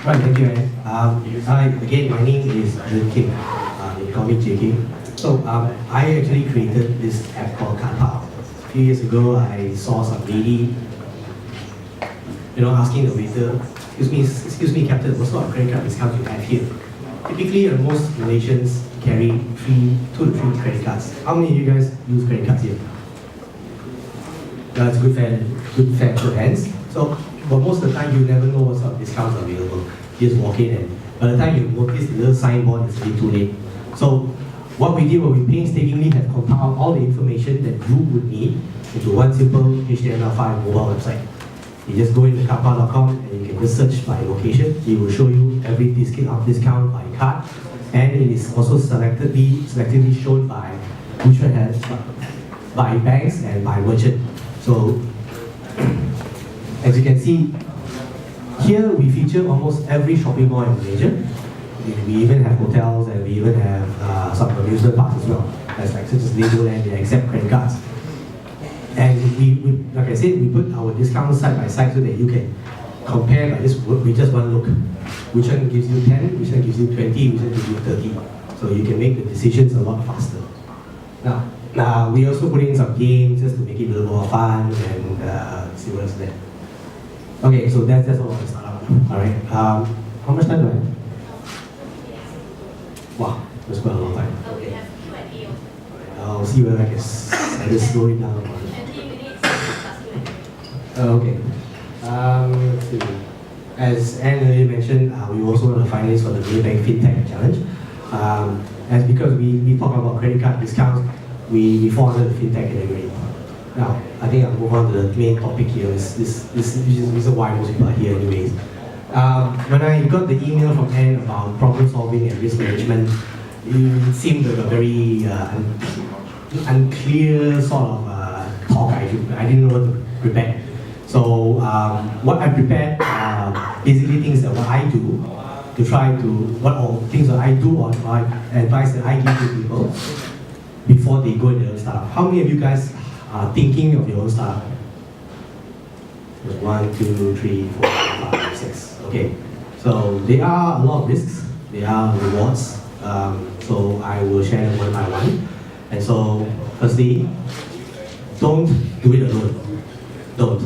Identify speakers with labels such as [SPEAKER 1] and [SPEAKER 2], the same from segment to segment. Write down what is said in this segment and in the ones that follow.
[SPEAKER 1] Right, thank you, Anne. Hi, again, my name is Jun Kim. They call me JK. So, I actually created this app called Cardpal. A few years ago, I saw some lady, asking the waiter, excuse me, Captain, what sort of credit card discount you have here? Typically, most Malaysians carry two to three credit cards. How many of you guys use credit cards here? That's good hands. So, but most of the time, you never know what sort of discounts are available. You just walk in, and by the time you notice the little signboard, it's already too late. So, what we did was we painstakingly have compiled all the information that you would need into one simple HTML5 mobile website. You just go into cardpal.com and you can just search by location. It will show you every discount by card, and it is also selectively shown by which one has by banks and by merchant. So, as you can see, here we feature almost every shopping mall in Malaysia. We even have hotels, and we even have some amusement parks as well. That's like such as Legoland, they accept credit cards. And we, like I said, we put our discounts side by side so that you can compare by this with just one look. Which one gives you 10, which one gives you 20, which one gives you 30. So you can make the decisions a lot faster. Now we also put in some games just to make it a little more fun and see what else is there. Okay, so that's all I start out. Alright. How much time do I have? Wow, that's quite a long time.
[SPEAKER 2] We have Q&A also.
[SPEAKER 1] I'll see whether I can just slow it down.
[SPEAKER 2] 20 minutes plus Q&A.
[SPEAKER 1] Okay. Let's see. As Anne earlier mentioned, we also want to finalists for the Maybank FinTech Challenge. And because we talk about credit card discounts, we fall under the FinTech category. Now, I think I'll move on to the main topic here. This is the reason why most people are here anyways. When I got the email from Anne about problem solving and risk management, it seemed like a very unclear sort of talk. I didn't know what to prepare. So what I prepared basically things that what I do to try to, things that I do or advice that I give to people before they go into their own startup. How many of you guys are thinking of your own startup? 1, 2, 3, 4, 5, 6. Okay, so there are a lot of risks, there are rewards. So I will share them one by one. And so, firstly, don't do it alone. Don't.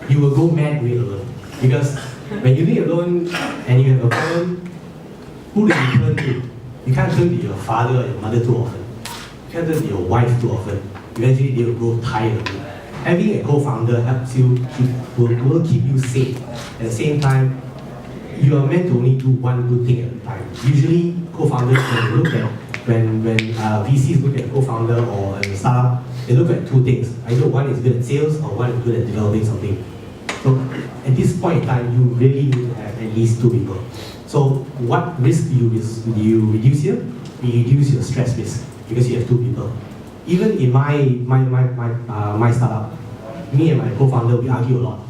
[SPEAKER 1] You will go mad doing it alone. Because when you do it alone and you have a problem, who do you turn to? You can't turn to your father or your mother too often. You can't turn to your wife too often. Eventually they will grow tired of you. Having a co-founder helps you, will keep you safe. At the same time, you are meant to only do one good thing at a time. Usually, co-founders, when VCs look at a co-founder or a startup, they look at two things. Either one is good at sales or one is good at developing something. So at this point in time, you really need to have at least two people. So what risk do you reduce here? You reduce your stress risk because you have two people. Even in my startup, me and my co-founder, we argue a lot.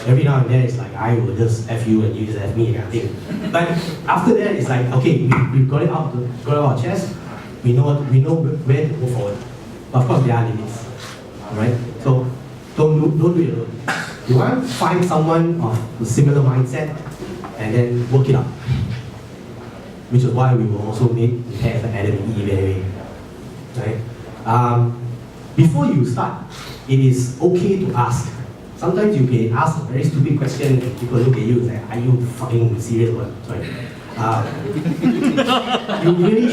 [SPEAKER 1] Every now and then it's like I will just F you and you just F me kind of thing. But after that it's like, okay, we've got it out of our chest, we know where to go forward. But of course there are limits. Alright? So don't do it alone. You want to find someone of a similar mindset and then work it out. Which is why we will also make pair for Adam and Eve anyway. Right? Before you start, it is okay to ask. Sometimes you can ask a very stupid question and people look at you and say, are you fucking serious? Sorry. You really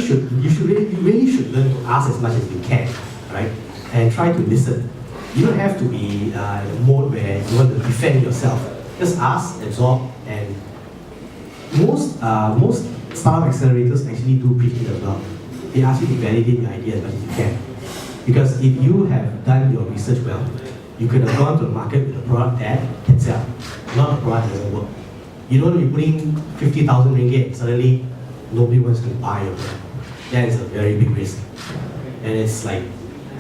[SPEAKER 1] should learn to ask as much as you can, right? And try to listen. You don't have to be in a mode where you want to defend yourself. Just ask, absorb, and most startup accelerators actually do preach it as well. They ask you to validate your idea as much as you can. Because if you have done your research well, you could have gone to the market with a product that can sell, not a product that doesn't work. You don't want to be putting 50,000 ringgit, suddenly nobody wants to buy your product. That is a very big risk. And it's like,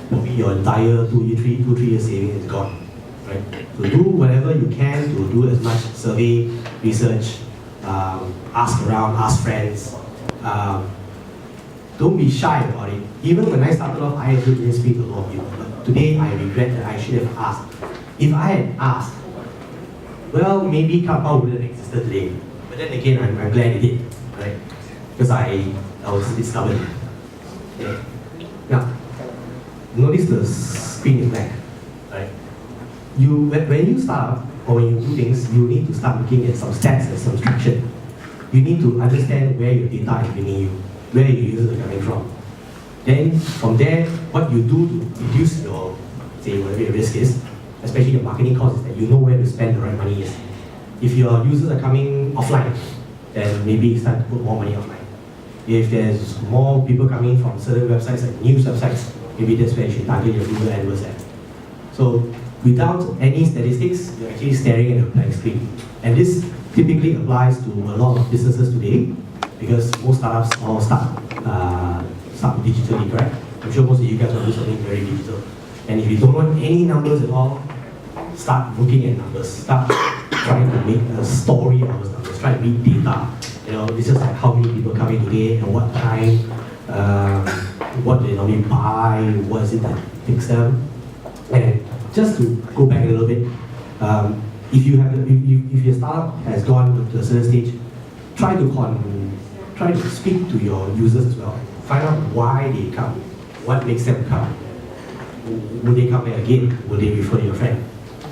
[SPEAKER 1] maybe your entire 2, 3 years savings is gone. Right? So do whatever you can to do as much survey, research, ask around, ask friends. Don't be shy about it. Even when I started off, I actually didn't speak to a lot of people. But today, I regret that I should have asked. If I had asked, well, maybe Cardpal wouldn't have existed today. But then again, I'm glad it did, right? Because I was a bit stubborn. Okay. Now, notice the screen is blank, right? When you start up or when you do things, you need to start looking at some stats and some structure. You need to understand where your data is bringing you, where your users are coming from. Then from there, what you do to reduce your, say, whatever your risk is, especially your marketing cost, is that you know where to spend the right money is. If your users are coming offline, then maybe you start to put more money offline. If there's more people coming from certain websites like news websites, maybe that's where you should target your Google AdWords at. So without any statistics, you're actually staring at a blank screen. And this typically applies to a lot of businesses today because most startups all start digitally, correct? I'm sure most of you guys will do something very digital. And if you don't want any numbers at all, start looking at numbers. Start trying to make a story out of those numbers. Try to read data. You know, this is like how many people come in today and what time, what they normally buy, what is it that takes them. And just to go back a little bit, if your startup has gone to a certain stage, try to speak to your users as well. Find out why they come, what makes them come. Will they come back again? Will they refer to your friend?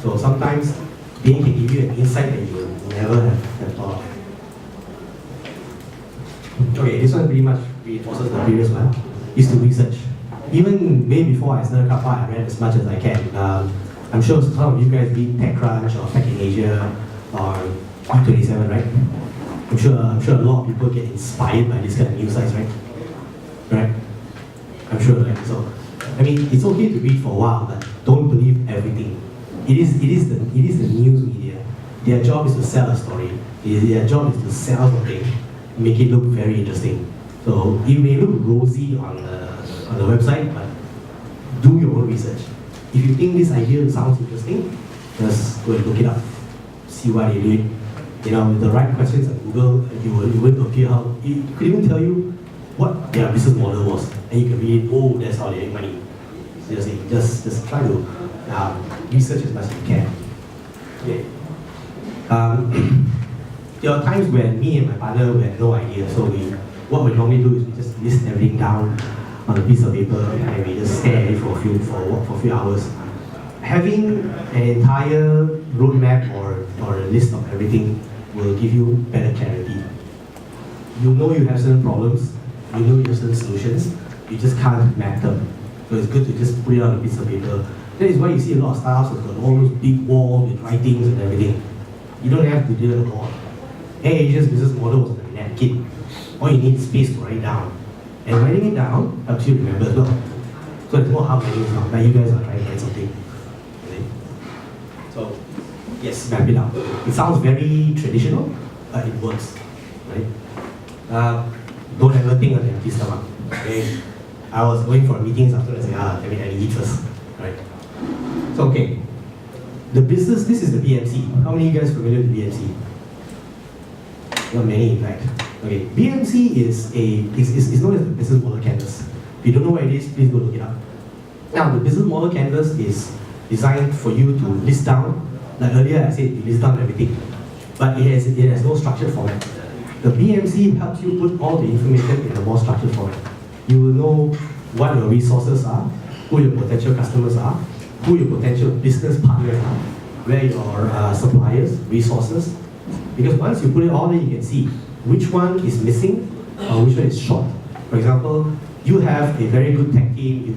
[SPEAKER 1] So sometimes they can give you an insight that you will never have thought of. Okay, this one pretty much reinforces the previous one, is to research. Even way before I started Kappa, I read as much as I can. I'm sure some of you guys read TechCrunch or Tech in Asia or E27, right? I'm sure a lot of people get inspired by this kind of news sites, right? Right? I'm sure, right? So, I mean, it's okay to read for a while, but don't believe everything. It is the news media. Their job is to sell a story. Their job is to sell something, make it look very interesting. So it may look rosy on the website, but do your own research. If you think this idea sounds interesting, just go and look it up. See why they do it. You know, with the right questions at Google, you will appear how it could even tell you what their business model was, and you can read, oh, that's how they make money. Seriously, just try to research as much as you can. Okay. There are times when me and my partner we had no idea, so what we normally do is we just list everything down on a piece of paper and we just stare at it for a few hours. Having an entire roadmap or a list of everything will give you better clarity. You know you have certain problems, you know you have certain solutions, you just can't map them. So it's good to just put it on a piece of paper. That is why you see a lot of startups with all those big walls with writings and everything. You don't have to do it at all. AirAsia's business model was a napkin. All you need is space to write it down. And writing it down helps you remember as well. So it's more hard writing now, like you guys are trying to write something. Okay? So, yes, map it out. It sounds very traditional, but it works. Right? Don't ever think of an empty stomach. Okay? I was going for meetings after I said, I need eat first. Right? So, okay. The business, this is the BMC. How many of you guys are familiar with BMC? Not many, in fact. Okay, BMC is known as the business model canvas. If you don't know what it is, please go look it up. Now, the business model canvas is designed for you to list down. Like earlier, I said you list down everything, but it has no structured format. The BMC helps you put all the information in a more structured format. You will know what your resources are, who your potential customers are, who your potential business partners are, where your suppliers, resources. Because once you put it all there, you can see which one is missing or which one is short. For example, you have a very good tech team, you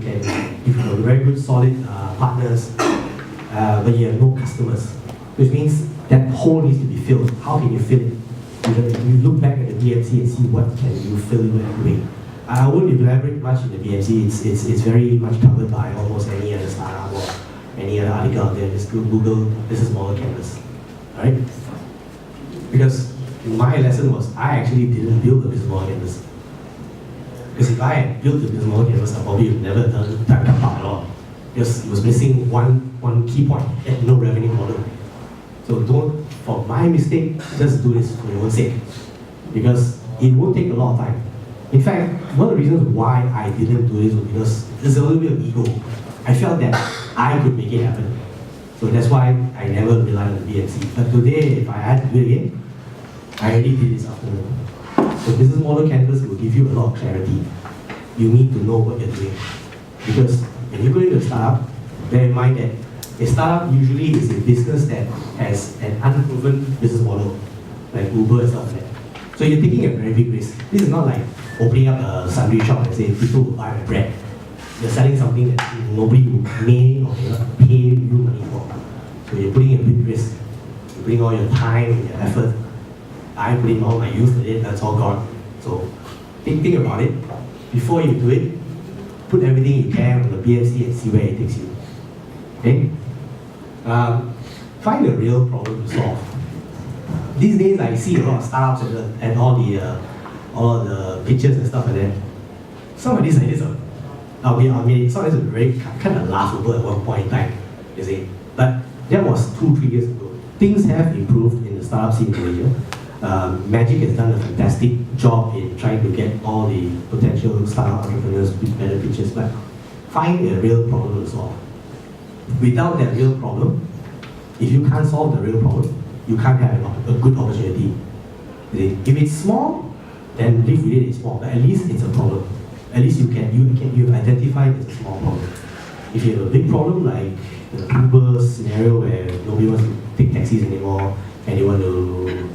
[SPEAKER 1] have very good solid partners, but you have no customers, which means that hole needs to be filled. How can you fill it? You look back at the BMC and see what can you fill in that way. I won't elaborate much in the BMC. It's very much covered by almost any other startup or any other article out there. Just Google business model canvas. Alright? Because my lesson was I actually didn't build the business model canvas. Because if I had built the business model canvas, I probably would never done that part at all. Because it was missing one key point, and no revenue model. So don't, for my mistake, just do this for your own sake. Because it won't take a lot of time. In fact, one of the reasons why I didn't do this was because there's a little bit of ego. I felt that I could make it happen. So that's why I never relied on the BMC. But today, if I had to do it again, I already did this afternoon. The business model canvas will give you a lot of clarity. You need to know what you're doing. Because when you go into a startup, bear in mind that a startup usually is a business that has an unproven business model, like Uber and stuff like that. So you're taking a very big risk. This is not like opening up a sandwich shop and saying people will buy my bread. You're selling something that nobody may or may not pay you money for. So you're putting a big risk. You're putting all your time and your effort. I put in all my youth in it, that's all gone. So think about it. Before you do it, put everything you can on the BFC and see where it takes you. Okay? Find a real problem to solve. These days I see a lot of startups and all the pictures and stuff like that. Some of these ideas are, some of these are very kind of laughable at one point in time, you see. But that was 2-3 years ago. Things have improved in the startup scene in Malaysia. Magic has done a fantastic job in trying to get all the potential startup entrepreneurs with better pitches, but find a real problem to solve. Without that real problem, if you can't solve the real problem, you can't have a good opportunity. If it's small, then live with it, it's small, but at least it's a problem. At least you've identified it's a small problem. If you have a big problem like the Uber scenario where nobody wants to take taxis anymore and they want to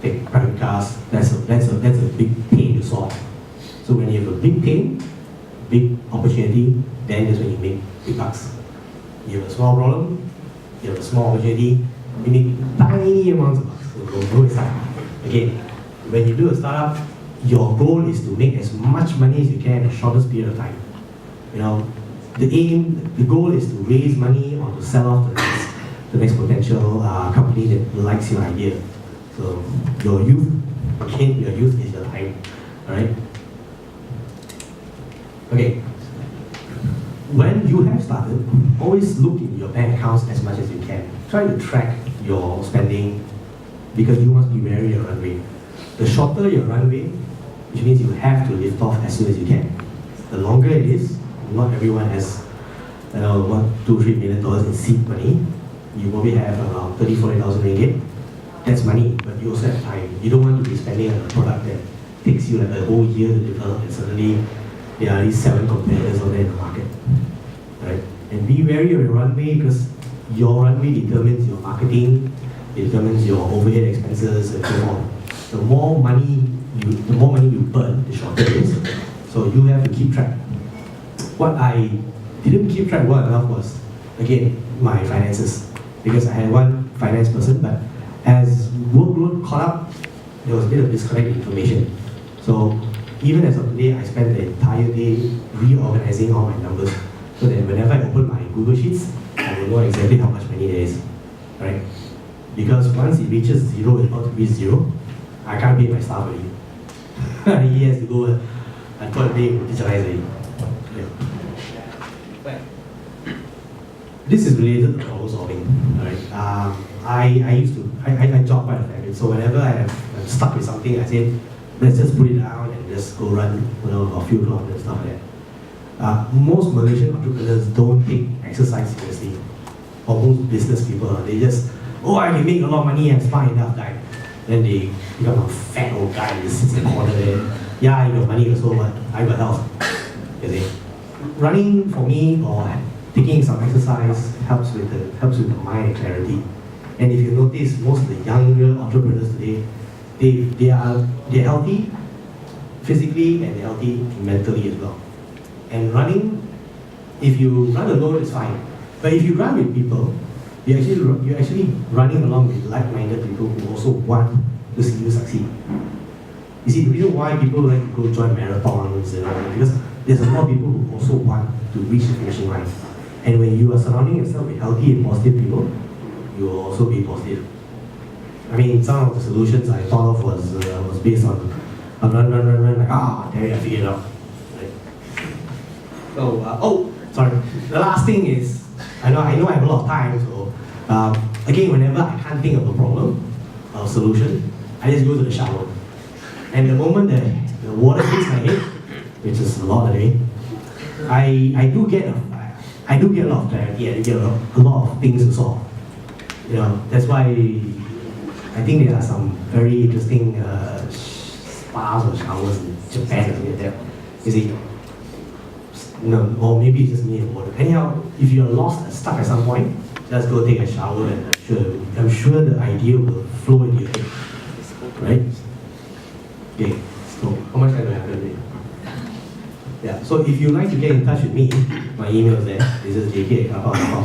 [SPEAKER 1] take private cars, that's a big pain to solve. So when you have a big pain, big opportunity, then that's when you make big bucks. You have a small problem, you have a small opportunity, you make tiny amounts of bucks. So go inside. Again, when you do a startup, your goal is to make as much money as you can in the shortest period of time. You know, the goal is to raise money or to sell off the next potential company that likes your idea. So your youth is your time, alright? Okay. When you have started, always look in your bank accounts as much as you can. Try to track your spending because you must be wary of your runway. The shorter your runway, which means you have to lift off as soon as you can. The longer it is, not everyone has $1, 2, $3 million in seed money. You probably have around 30,000-40,000 ringgit. That's money, but you also have time. You don't want to be spending on a product that takes you like a whole year to develop and suddenly there are these 7 competitors out there in the market. Right? And be wary of your runway because your runway determines your marketing, it determines your overhead expenses and so on. The more money you burn, the shorter it is. So you have to keep track. What I didn't keep track well enough was, again, my finances. Because I had one finance person, but as workload caught up, there was a bit of disconnect in information. So even as of today, I spent the entire day reorganizing all my numbers so that whenever I open my Google Sheets, I will know exactly how much money there is. Right? Because once it reaches zero, it's about to reach zero, I can't pay my staff already. He has to go and put a day to digitalize it. This is related to problem solving. Right? I jog quite a fair bit. So whenever I'm stuck with something, I say, let's just put it down and just go run, a few kilometers and stuff like that. Most Malaysian entrepreneurs don't take exercise seriously. Or most business people, they just, I can make a lot of money, I'm smart enough guy. Then they become a fat old guy that sits in the corner there. Yeah, I got money also, but I got health. You see? Running for me or taking some exercise helps with the mind and clarity. And if you notice, most of the younger entrepreneurs today, they're healthy physically and they're healthy mentally as well. And running, if you run alone, it's fine. But if you run with people, you're actually running along with like-minded people who also want to see you succeed. You see, the reason why people like to go join marathons and because there's a lot of people who also want to reach the finishing line. And when you are surrounding yourself with healthy and positive people, you will also be positive. I mean, some of the solutions I thought of was based on run, like, there I figured it out. Right? So, sorry. The last thing is, I know I have a lot of time, so again, whenever I can't think of a problem or solution, I just go to the shower. And the moment that the water hits my head, which is a lot a day, I do get a lot of clarity, I do get a lot of things to solve. That's why I think there are some very interesting spas or showers in Japan or something like that. You see, no, or maybe it's just me and water. Anyhow, if you're lost and stuck at some point, just go take a shower and I'm sure the idea will flow into your head. Right? Okay, so how much time do I have today? Yeah, so if you'd like to get in touch with me, my email is there. This is jk@helpout.com.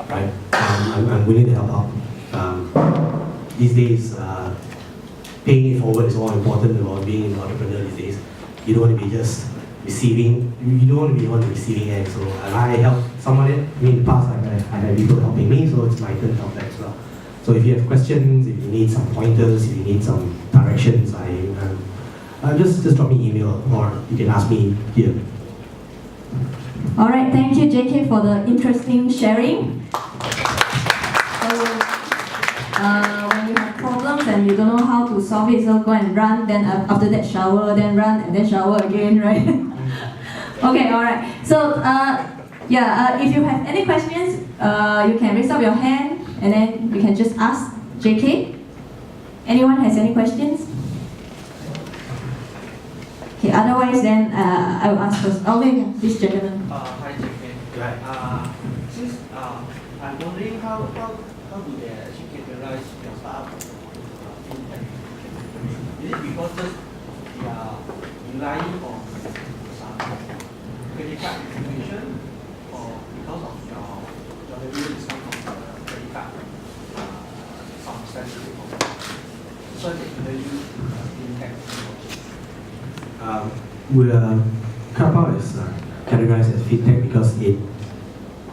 [SPEAKER 1] Right? I'm willing to help out. These days, paying it forward is more important about being an entrepreneur these days. You don't want to be just receiving, you don't want to be on the receiving end. So I help someone in the past, I had people helping me, so it's my turn to help them as well. So if you have questions, if you need some pointers, if you need some directions, just drop me an email or you can ask me here.
[SPEAKER 3] All right, thank you, JK, for the interesting sharing. So, when you have problems and you don't know how to solve it, so go and run, then after that shower, then run, and then shower again, right? Okay, all right. So, if you have any questions, you can raise up your hand, and then you can just ask JK. Anyone has any questions? Okay, otherwise then I will ask first. Okay, this gentleman.
[SPEAKER 4] Hi, JK. Since I'm wondering how do they actually categorize your startup fintech? Is it because just they are relying on some credit card information, or because of your revenue is come from the credit card, some sensitive information? So they use fintech.
[SPEAKER 1] Helpout is categorized as fintech because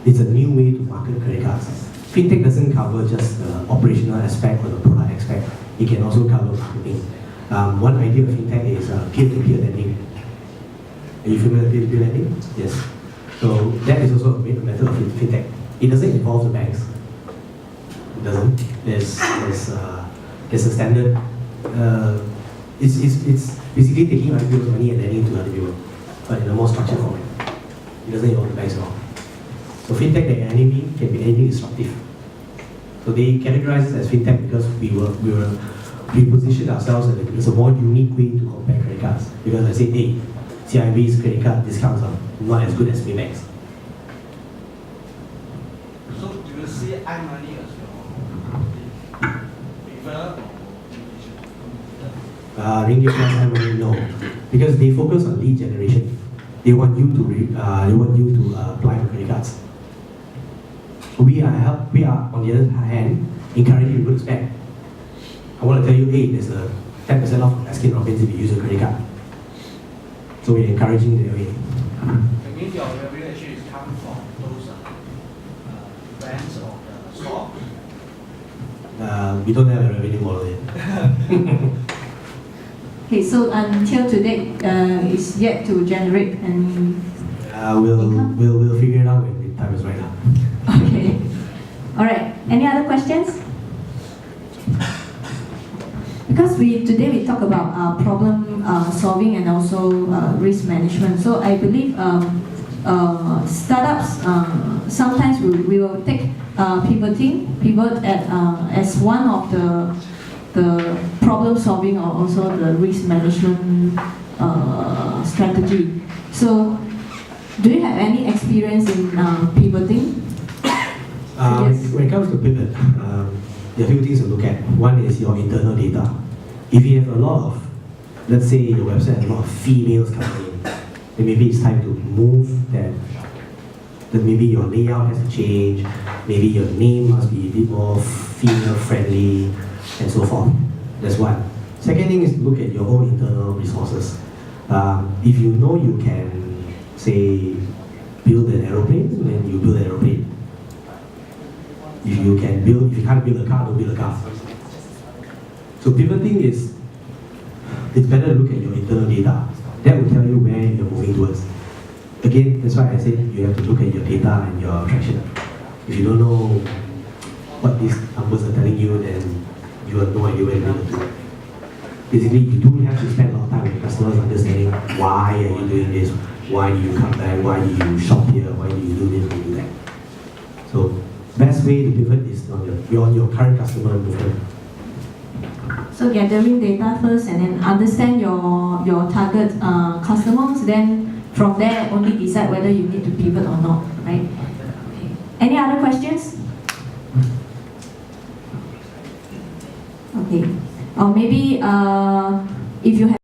[SPEAKER 1] it's a new way to market credit cards. Fintech doesn't cover just the operational aspect or the product aspect. It can also cover marketing. One idea of fintech is peer-to-peer lending. Are you familiar with peer-to-peer lending? Yes. So that is also a method of fintech. It doesn't involve the banks. It doesn't. There's a standard. It's basically taking other people's money and lending to other people, but in a more structured format. It doesn't involve the banks at all. So fintech can be anything disruptive. So they categorize it as fintech because we positioned ourselves as a more unique way to compare credit cards. Because I said, hey, CIMB's credit card discounts are not as good as Maybank's.
[SPEAKER 4] So do you see iMoney as your preferred?
[SPEAKER 1] Ringgit plus iMoney, no, because they focus on lead generation. They want you to apply for credit cards. We are on the other hand encouraging people to spend. I want to tell you, hey, there's a 10% off Baskin Robbins if you use a credit card. So we're encouraging the way.
[SPEAKER 4] That means your revenue actually is coming from those brands or the stock?
[SPEAKER 1] We don't have a revenue model yet.
[SPEAKER 3] Okay, so until today, it's yet to generate any.
[SPEAKER 1] We'll figure it out when the time is right now.
[SPEAKER 3] Okay. All right. Any other questions? Because today we talk about problem solving and also risk management. So I believe startups sometimes we will take pivot as one of the problem solving or also the risk management strategy. So do you have any experience in pivoting? Yes.
[SPEAKER 1] When it comes to pivot, there are a few things to look at. One is your internal data. If you have a lot of, let's say your website has a lot of females coming in, then maybe it's time to move that. Then maybe your layout has to change, maybe your name must be a bit more female friendly, and so forth. That's one. Second thing is to look at your own internal resources. If you know you can, say, build an aeroplane, then you build an aeroplane. If you can't build a car, don't build a car. So pivoting it's better to look at your internal data. That will tell you where you're moving towards. Again, that's why I said you have to look at your data and your traction. If you don't know what these numbers are telling you, then you have no idea where you're going to. Basically, you do have to spend a lot of time with your customers understanding why are you doing this, why do you come back, why do you shop here, why do you do this, why do you do that. So, best way to pivot is on your current customer movement.
[SPEAKER 3] So gathering data first and then understand your target customers, then from there only decide whether you need to pivot or not, right? Okay. Any other questions? Okay. Or maybe if you have